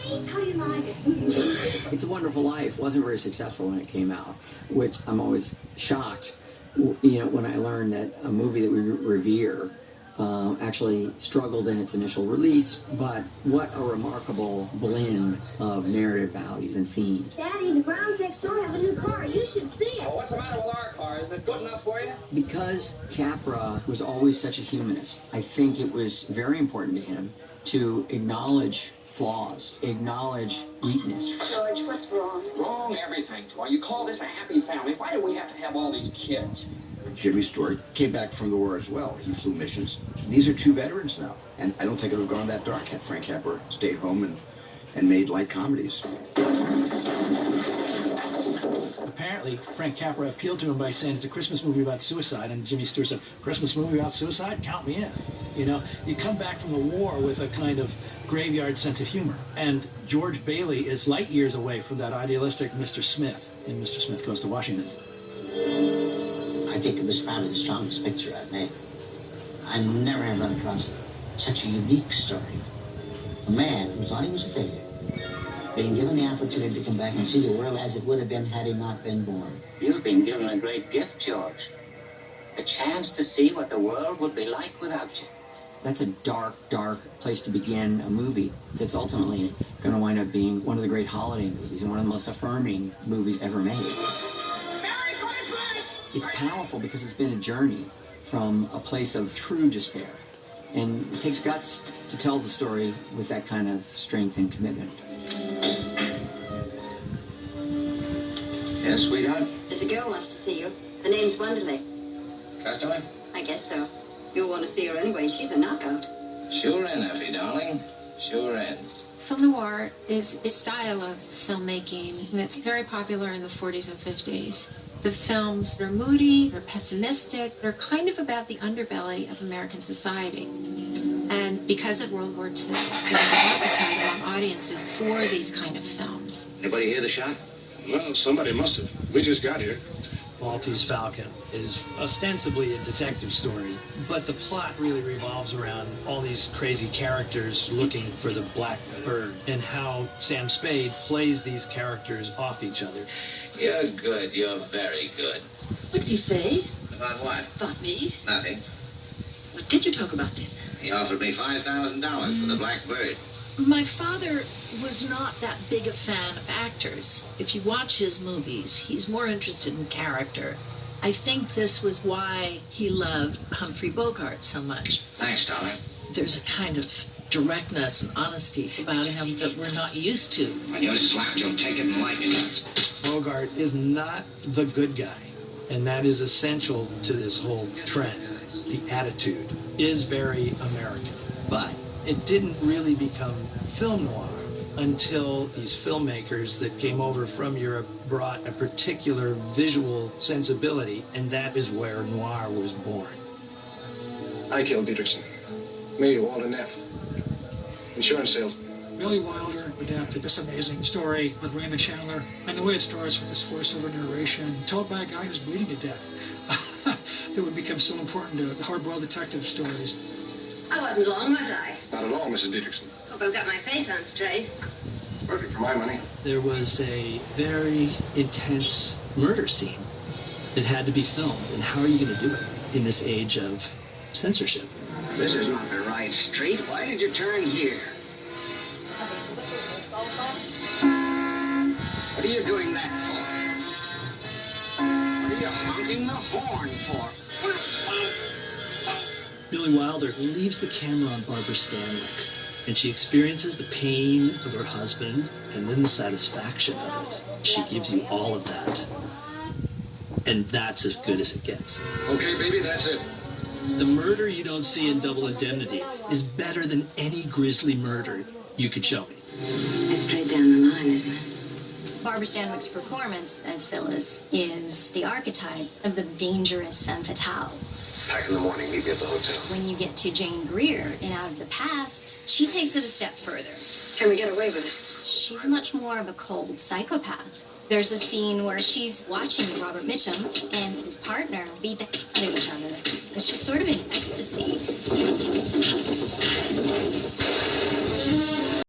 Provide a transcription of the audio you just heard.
How do you like it? It's a Wonderful Life wasn't very successful when it came out, which I'm always shocked, when I learned that a movie that we revere actually struggled in its initial release, but what a remarkable blend of narrative values and themes. Daddy, the Browns next door have a new car. You should see it. Oh, what's the matter with our car? Isn't it good enough for you? Because Capra was always such a humanist, I think it was very important to him to acknowledge flaws, acknowledge weakness. George, what's wrong? Wrong everything, Troy. You call this a happy family? Why do we have to have all these kids? Jimmy Stewart came back from the war as well. He flew missions. These are two veterans now. And I don't think it would have gone that dark had Frank Capra stayed home and made light comedies. Apparently, Frank Capra appealed to him by saying it's a Christmas movie about suicide, and Jimmy Stewart said, Christmas movie about suicide? Count me in. You come back from the war with a kind of graveyard sense of humor. And George Bailey is light years away from that idealistic Mr. Smith in Mr. Smith Goes to Washington. I think it was probably the strongest picture I've made. I never have run across such a unique story. A man who thought he was a failure, being given the opportunity to come back and see the world as it would have been had he not been born. You've been given a great gift, George. A chance to see what the world would be like without you. That's a dark, dark place to begin a movie that's ultimately going to wind up being one of the great holiday movies and one of the most affirming movies ever made. It's powerful because it's been a journey from a place of true despair. And it takes guts to tell the story with that kind of strength and commitment. Yes, sweetheart? There's a girl wants to see you. Her name's Wonderly. Customer? I guess so. You'll want to see her anyway. She's a knockout. Sure in, Effie, darling. Sure in. Film noir is a style of filmmaking that's very popular in the 40s and 50s. The films are moody, they're pessimistic, they're kind of about the underbelly of American society. And because of World War II, there was an appetite among audiences for these kind of films. Anybody hear the shot? Well, somebody must have. We just got here. Maltese Falcon is ostensibly a detective story, but the plot really revolves around all these crazy characters looking for the black bird and how Sam Spade plays these characters off each other. You're good. You're very good. What did he say? About what? About me? Nothing. What did you talk about then? He offered me $5,000 for the black bird. My father was not that big a fan of actors. If you watch his movies, he's more interested in character. I think this was why he loved Humphrey Bogart so much. Thanks, darling. There's a kind of directness and honesty about him that we're not used to. When you're slapped, you'll take it and like it. Bogart is not the good guy, and that is essential to this whole trend. The attitude is very American, but it didn't really become film noir until these filmmakers that came over from Europe brought a particular visual sensibility, and that is where noir was born. I killed Dietrichson. Me, Walter Neff. Insurance salesman. Billy Wilder adapted this amazing story with Raymond Chandler, and the way it starts with this voiceover narration told by a guy who's bleeding to death that would become so important to the hard-boiled detective stories. I wasn't long, was I? Not at all, Mrs. Dietrichson. Hope I've got my face on straight. Perfect for my money. There was a very intense murder scene that had to be filmed, and how are you going to do it in this age of censorship? This is not the right street. Why did you turn here? What are you doing that for? What are you honking the horn for? Billy Wilder leaves the camera on Barbara Stanwyck, and she experiences the pain of her husband and then the satisfaction of it. She gives you all of that. And that's as good as it gets. Okay, baby, that's it. The murder you don't see in Double Indemnity is better than any grisly murder you could show me. That's straight down the line, isn't it? Barbara Stanwyck's performance as Phyllis is the archetype of the dangerous femme fatale. Pack in the morning, meet me at the hotel. When you get to Jane Greer in Out of the Past, she takes it a step further. Can we get away with it? She's much more of a cold psychopath. There's a scene where she's watching Robert Mitchum and his partner beat the out of each other. And she's sort of in ecstasy.